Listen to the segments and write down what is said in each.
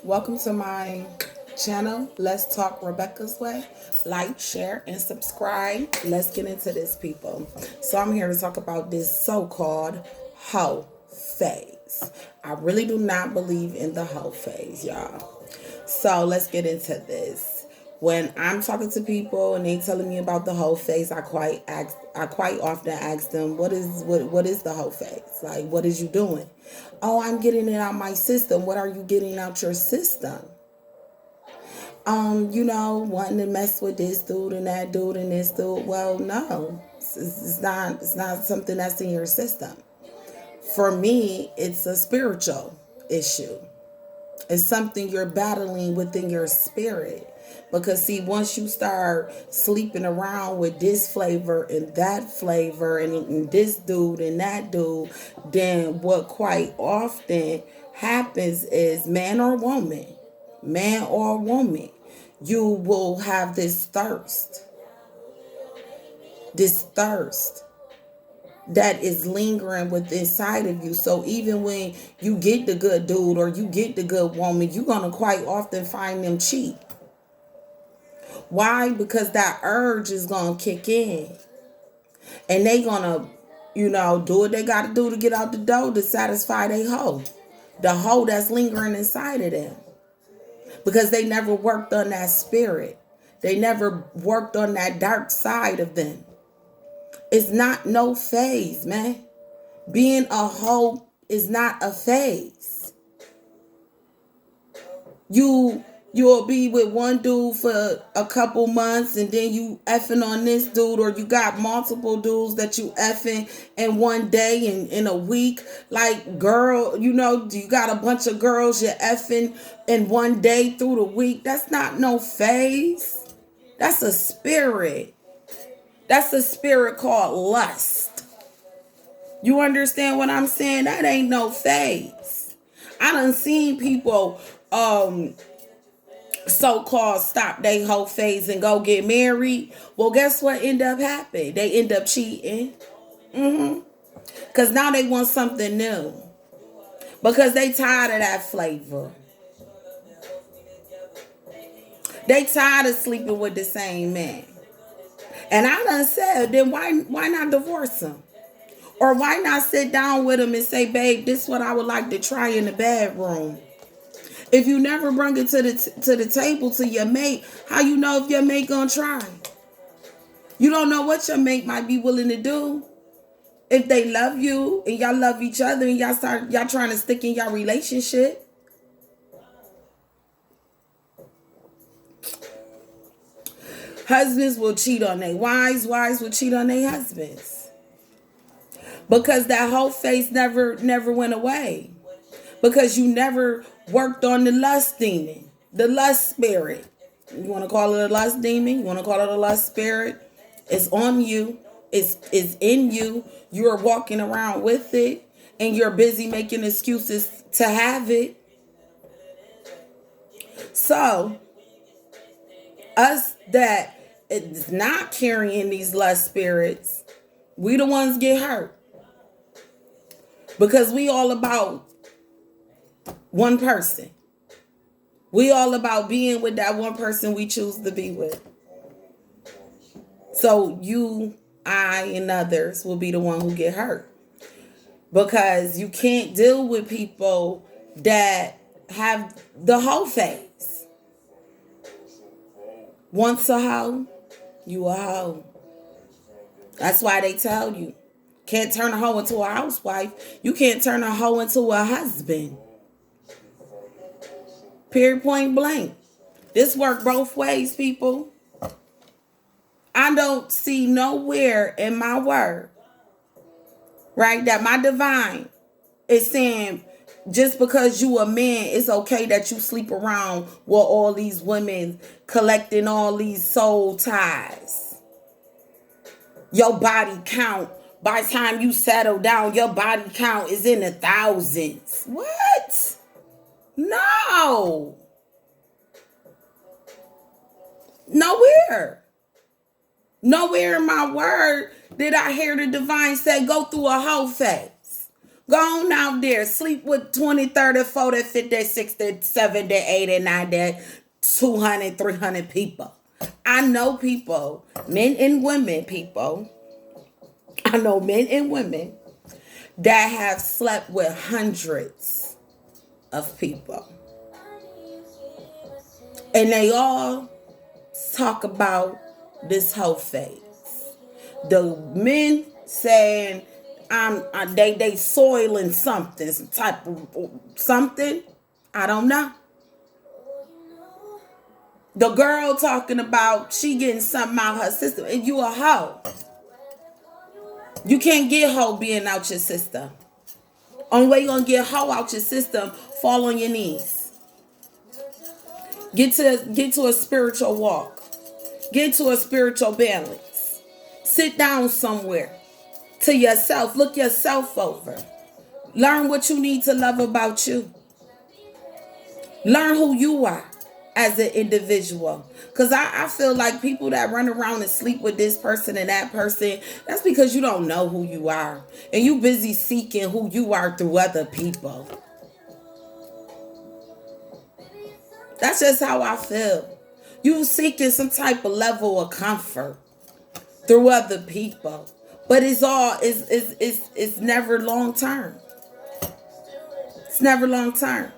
Welcome to my channel. Let's talk Rebecca's way. Like, share, and subscribe. Let's get into this, people. So I'm here to talk about this so-called hoe phase. I really do not believe in the hoe phase, y'all. So let's get into this. When I'm talking to people and they telling me about the hoe phase, I quite often ask them, what is the hoe phase? Like, what is you doing? Oh, I'm getting it out my system. What are you getting out your system? Wanting to mess with this dude and that dude and this dude. Well, no. It's not something that's in your system. For me, it's a spiritual issue. It's something you're battling within your spirit. Because see, once you start sleeping around with this flavor and that flavor and this dude and that dude, then what quite often happens is man or woman, you will have this thirst that is lingering with inside of you. So even when you get the good dude or you get the good woman, you're going to quite often find them cheap. Why? Because that urge is going to kick in. And they going to, do what they got to do to get out the door to satisfy their hoe. The hoe that's lingering inside of them. Because they never worked on that spirit. They never worked on that dark side of them. It's not no phase, man. Being a hoe is not a phase. You'll be with one dude for a couple months and then you effing on this dude, or you got multiple dudes that you effing in one day and in a week. Like, girl, you got a bunch of girls you're effing in one day through the week. That's not no phase. That's a spirit. That's a spirit called lust. You understand what I'm saying? That ain't no phase. I done seen people so-called stop they whole phase and go get married. Well, guess what end up happening? They end up cheating. Because now they want something new. Because they tired of that flavor. They tired of sleeping with the same man. And I done said, then why not divorce him? Or why not sit down with him and say, babe, this is what I would like to try in the bedroom. If you never bring it to the table to your mate, how you know if your mate gonna try? You don't know what your mate might be willing to do. If they love you and y'all love each other and y'all trying to stick in your relationship. Husbands will cheat on their wives. Wives will cheat on their husbands. Because that whole face never went away. Because you never worked on the lust demon. The lust spirit. You want to call it a lust demon? You want to call it a lust spirit? It's on you. It's in you. You're walking around with it. And you're busy making excuses to have it. So, us that is not carrying these lust spirits, we the ones get hurt. Because we all about one person. We all about being with that one person we choose to be with. So you, I, and others will be the one who get hurt. Because you can't deal with people that have the hoe phase. Once a hoe, you a hoe. That's why they tell you, can't turn a hoe into a housewife. You can't turn a hoe into a husband. Period, point blank. This work both ways, people. I don't see nowhere in my word, right, that my divine is saying just because you a man, it's okay that you sleep around with all these women collecting all these soul ties. Your body count, by the time you settle down, your body count is in the thousands. What? No. Nowhere. Nowhere in my word did I hear the divine say, go through a hoe phase. Go on out there. Sleep with 20, 30, 40, 50, 60, 70, 80, 90, 200, 300 people. I know people, men and women, people. I know men and women that have slept with hundreds of people. And they all talk about this whole phase. The men saying they soiling something, some type of something. I don't know. The girl talking about she getting something out her system, and you a hoe. You can't get hoe being out your system. Only way you gonna get hoe out your system, fall on your knees. Get to a spiritual walk. Get to a spiritual balance. Sit down somewhere to yourself. Look yourself over. Learn what you need to love about you. Learn who you are as an individual. Because I feel like people that run around and sleep with this person and that person, that's because you don't know who you are. And you busy seeking who you are through other people. That's just how I feel. You seeking some type of level of comfort through other people. But it's never long term. It's never long term.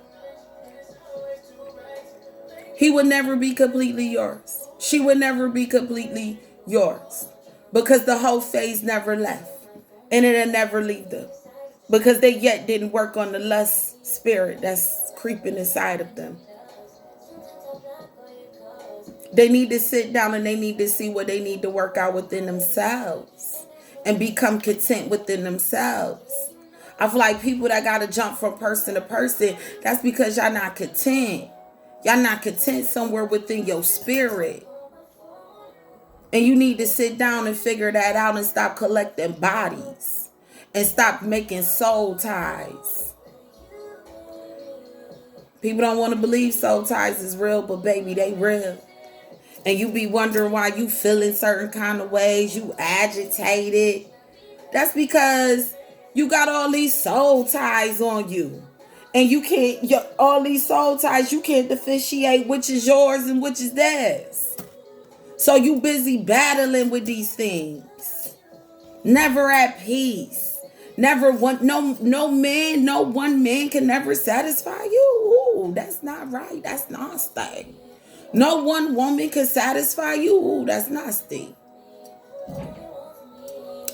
He would never be completely yours. She would never be completely yours. Because the whole phase never left. And it'll never leave them. Because they yet didn't work on the lust spirit that's creeping inside of them. They need to sit down and they need to see what they need to work out within themselves. And become content within themselves. I feel like people that got to jump from person to person, that's because y'all not content. Y'all not content somewhere within your spirit. And you need to sit down and figure that out and stop collecting bodies. And stop making soul ties. People don't want to believe soul ties is real, but baby, they real. And you be wondering why you feeling certain kind of ways. You agitated. That's because you got all these soul ties on you. And you can't, all these soul ties, you can't differentiate which is yours and which is theirs. So you busy battling with these things. Never at peace. Never one, no one man can never satisfy you. Ooh, that's not right. That's nasty. No one woman can satisfy you. Ooh, that's nasty.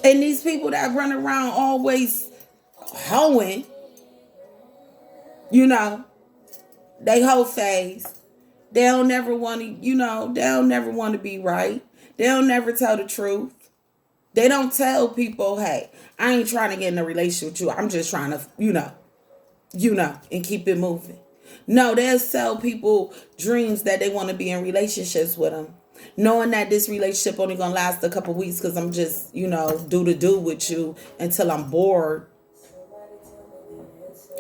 And these people that run around always hoeing, they hoe phase. They don't never want to, they don't never want to be right. They don't never tell the truth. They don't tell people, hey, I ain't trying to get in a relationship with you. I'm just trying to, and keep it moving. No, they'll sell people dreams that they want to be in relationships with them. Knowing that this relationship only going to last a couple weeks because I'm just, do with you until I'm bored.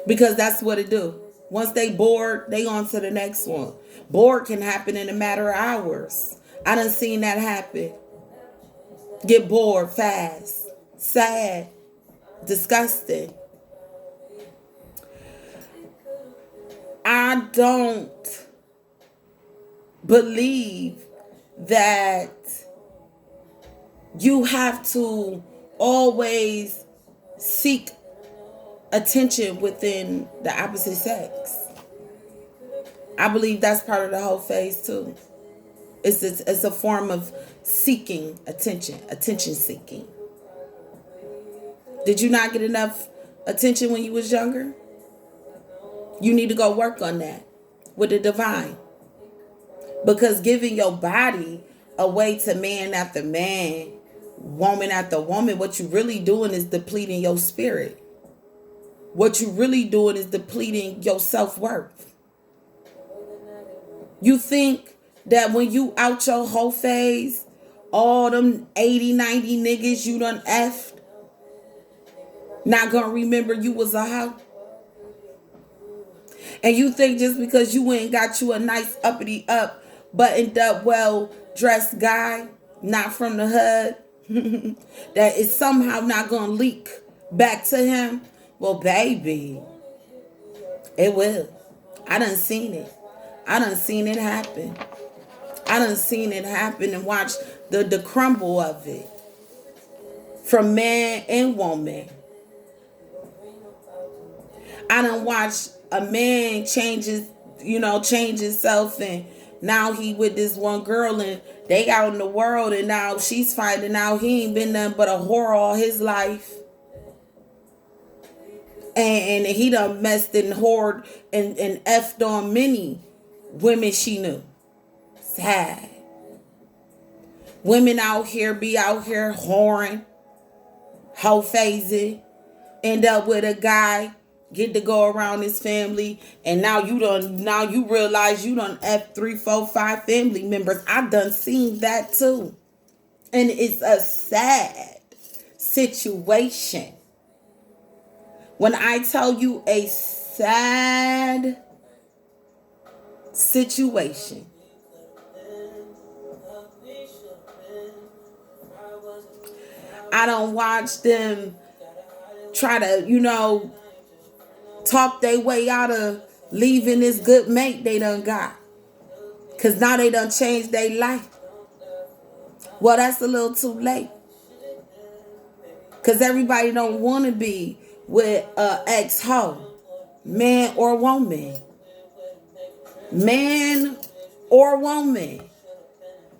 Because that's what it do. Once they bored, they on to the next one. Bored can happen in a matter of hours. I done seen that happen. Get bored fast. Sad. Disgusting. I don't believe that you have to always seek attention within the opposite sex. I believe that's part of the whole phase too. It's a form of seeking attention seeking. Did you not get enough attention when you was younger? You need to go work on that with the divine. Because giving your body away to man after man, woman after woman, what you really doing is depleting your spirit. What you really doing is depleting your self-worth. You think that when you out your whole phase, all them 80, 90 niggas you done effed, not gonna remember you was a hoe? And you think just because you ain't got you a nice uppity up, buttoned up, well-dressed guy, not from the hood, that is somehow not gonna leak back to him Well, baby, it will. I done seen it. I done seen it happen. I done seen it happen and watch the crumble of it from man and woman. I done watched a man change himself, and now he with this one girl and they out in the world, and now she's finding out he ain't been nothing but a whore all his life. And he done messed and whored and effed on many women she knew. Sad. Women out here be out here whoring, hoe phasing, end up with a guy, get to go around his family, and now you realize you done F 3, 4, 5 family members. I done seen that too. And it's a sad situation. When I tell you a sad situation, I don't watch them try to, talk their way out of leaving this good mate they done got. Because now they done changed their life. Well, that's a little too late. Because everybody don't want to be with an ex-hoe, man or woman. Man or woman.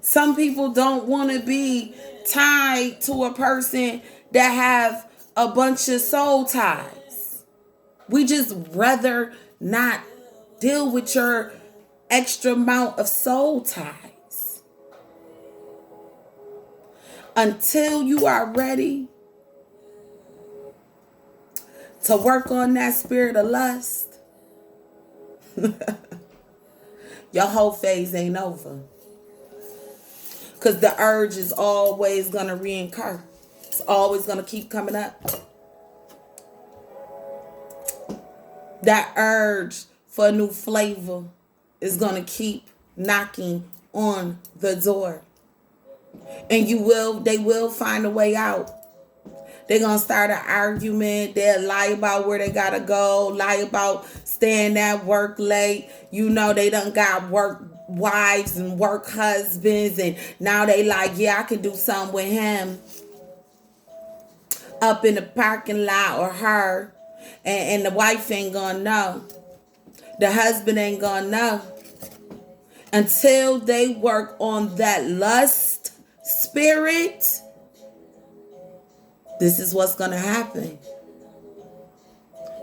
Some people don't want to be tied to a person that have a bunch of soul ties. We just rather not deal with your extra amount of soul ties. Until you are ready to work on that spirit of lust, your whole phase ain't over. Because the urge is always going to reoccur. It's always going to keep coming up. That urge for a new flavor is going to keep knocking on the door. And they will find a way out. They're going to start an argument. They'll lie about where they got to go. Lie about staying at work late. They done got work wives and work husbands. And now they like, yeah, I can do something with him up in the parking lot or her. And the wife ain't going to know. The husband ain't going to know. Until they work on that lust spirit, this is what's going to happen.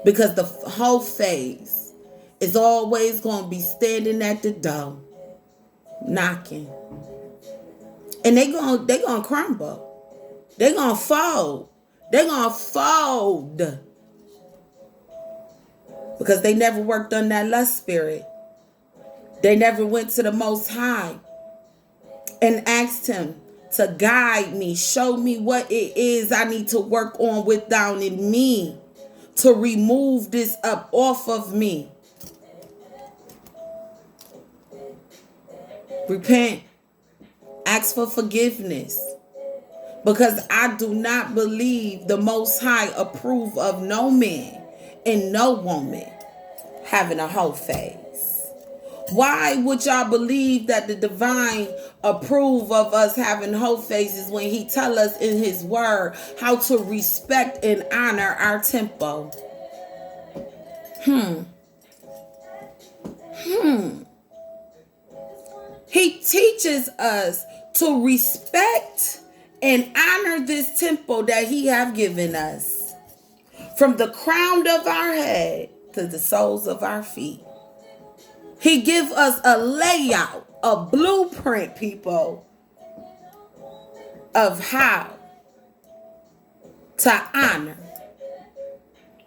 Because the whole phase is always going to be standing at the door, knocking. And they're going to crumble. They're going to fold. They're going to fold. Because they never worked on that lust spirit. They never went to the Most High and asked him to guide me, show me what it is I need to work on with down in me to remove this up off of me. Repent. Ask for forgiveness. Because I do not believe the Most High approve of no man and no woman having a whole phase. Why would y'all believe that the divine approve of us having whole phases when he tell us in his word how to respect and honor our tempo? He teaches us to respect and honor this temple that he have given us. From the crown of our head to the soles of our feet. He give us a layout, a blueprint, people, of how to honor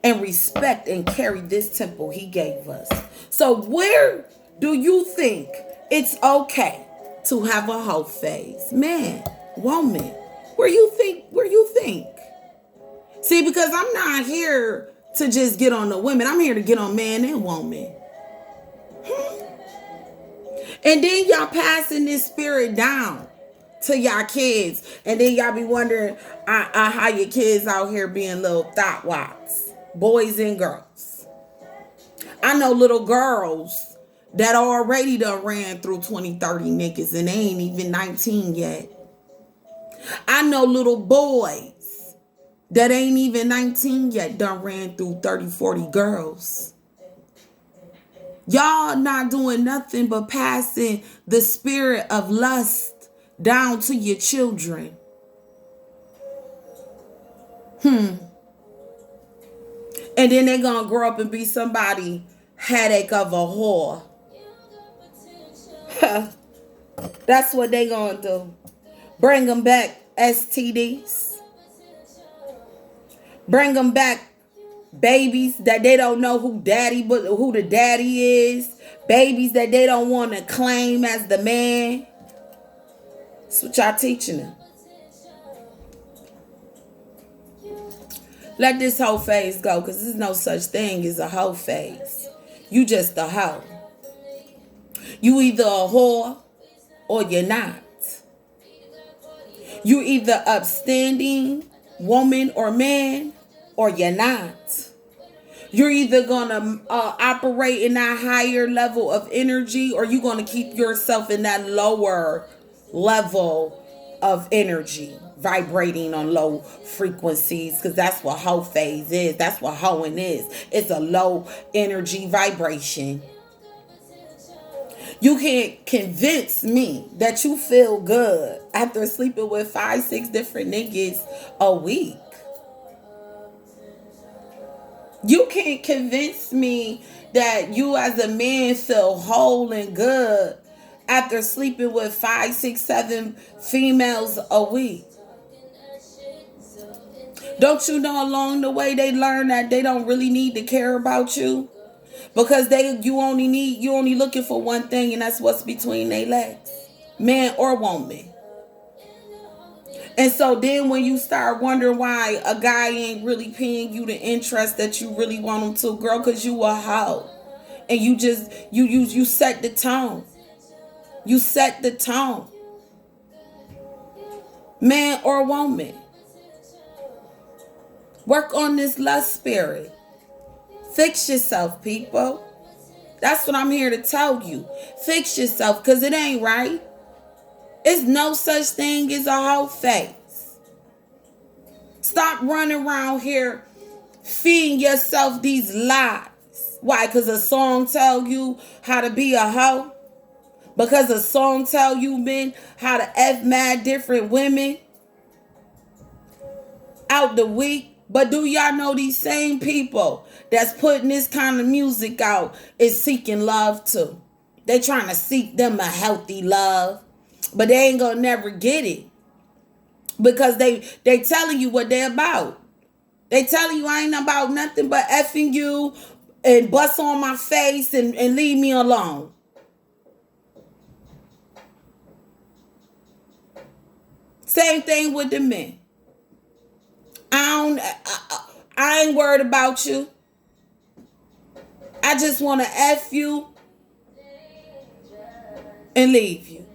and respect and carry this temple he gave us. So where do you think it's okay to have a whole phase? Man, woman, where you think? See, because I'm not here to just get on the women. I'm here to get on man and woman. And then y'all passing this spirit down to y'all kids. And then y'all be wondering how your kids out here being little thought wots. boys and girls. I know little girls that already done ran through 20, 30 niggas and they ain't even 19 yet. I know little boys that ain't even 19 yet done ran through 30, 40 girls. Y'all not doing nothing but passing the spirit of lust down to your children. And then they're going to grow up and be somebody headache of a whore. That's what they going to do. Bring them back STDs. Bring them back babies that they don't know who the daddy is. Babies that they don't want to claim as the man. That's what y'all teaching them. Let this hoe phase go, because there's no such thing as a hoe phase. You just a hoe. You either a whore or you're not. You either upstanding woman or man or you're not. You're either going to operate in that higher level of energy or you're going to keep yourself in that lower level of energy, vibrating on low frequencies, because that's what hoe phase is. That's what hoeing is. It's a low energy vibration. You can't convince me that you feel good after sleeping with 5, 6 different niggas a week. You can't convince me that you as a man feel whole and good after sleeping with 5, 6, 7 females a week. Don't you know along the way they learn that they don't really need to care about you? Because you only looking for one thing, and that's what's between their legs. Man or woman. And so then when you start wondering why a guy ain't really paying you the interest that you really want him to, girl, because you a hoe. And you just, you set the tone. You set the tone. Man or woman. Work on this lust spirit. Fix yourself, people. That's what I'm here to tell you. Fix yourself, because it ain't right. It's no such thing as a hoe phase. Stop running around here feeding yourself these lies. Why? Because a song tell you how to be a hoe? Because a song tell you men how to F mad different women out the week? But do y'all know these same people that's putting this kind of music out is seeking love too? They trying to seek them a healthy love, but they ain't gonna never get it because they telling you what they about. They telling you I ain't about nothing but effing you and bust on my face and leave me alone. Same thing with the men. I ain't worried about you. I just want to F you and leave you.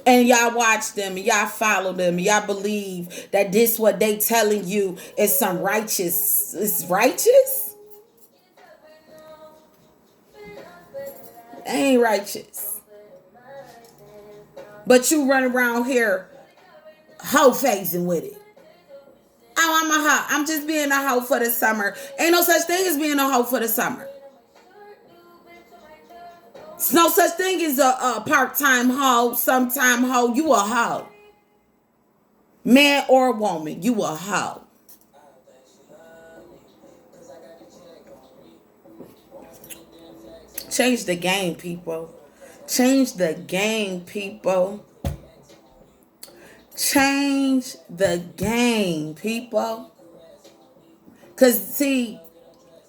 And y'all watch them, and y'all follow them, and y'all believe that this what they telling you is some righteous. It's righteous? They ain't righteous. But you run around here hoe phasing with it. Oh, I'm a hoe. I'm just being a hoe for the summer. Ain't no such thing as being a hoe for the summer. It's no such thing as a part-time hoe, sometime hoe. You a hoe. Man or woman, you a hoe. Change the game, people. Change the game, people. Change the game, people. Because, see,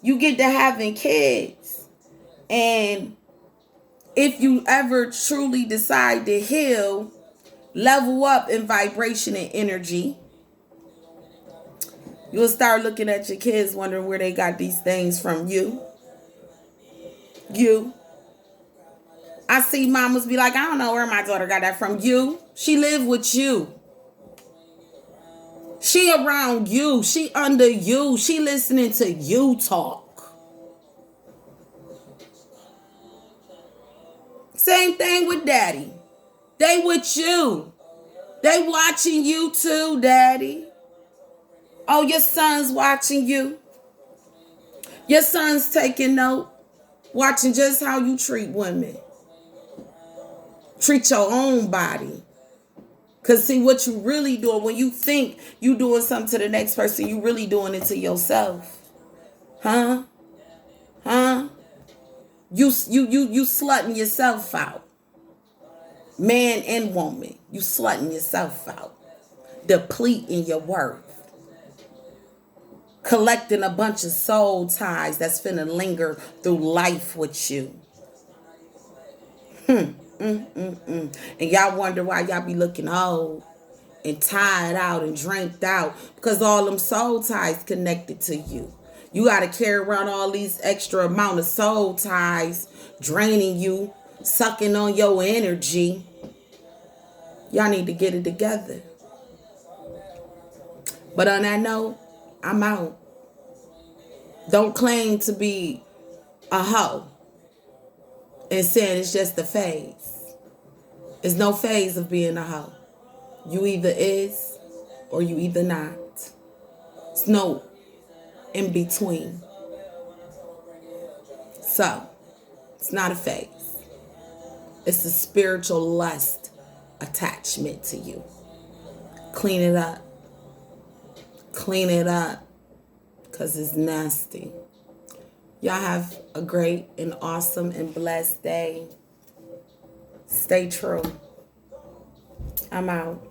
you get to having kids. And if you ever truly decide to heal, level up in vibration and energy, you'll start looking at your kids wondering where they got these things from. You. I see mamas be like, I don't know where my daughter got that from. You. She lived with you. She around you. She under you. She listening to you talk. Same thing with daddy. They with you. They watching you too, daddy. Oh, your son's watching you. Your son's taking note. Watching just how you treat women. Treat your own body. Because see, what you really doing, when you think you doing something to the next person, you really doing it to yourself. Huh? Huh? You slutting yourself out. Man and woman. You slutting yourself out. Depleting your worth. Collecting a bunch of soul ties that's finna linger through life with you. And y'all wonder why y'all be looking old and tired out and drained out, because all them soul ties connected to you. You got to carry around all these extra amount of soul ties draining you, sucking on your energy. Y'all need to get it together. But on that note, I'm out. Don't claim to be a hoe and saying it's just a phase. There's no phase of being a hoe. You either is or you either not. It's no in between. So, it's not a phase. It's a spiritual lust attachment to you. Clean it up. Clean it up. Because it's nasty. Y'all have a great and awesome and blessed day. Stay true. I'm out.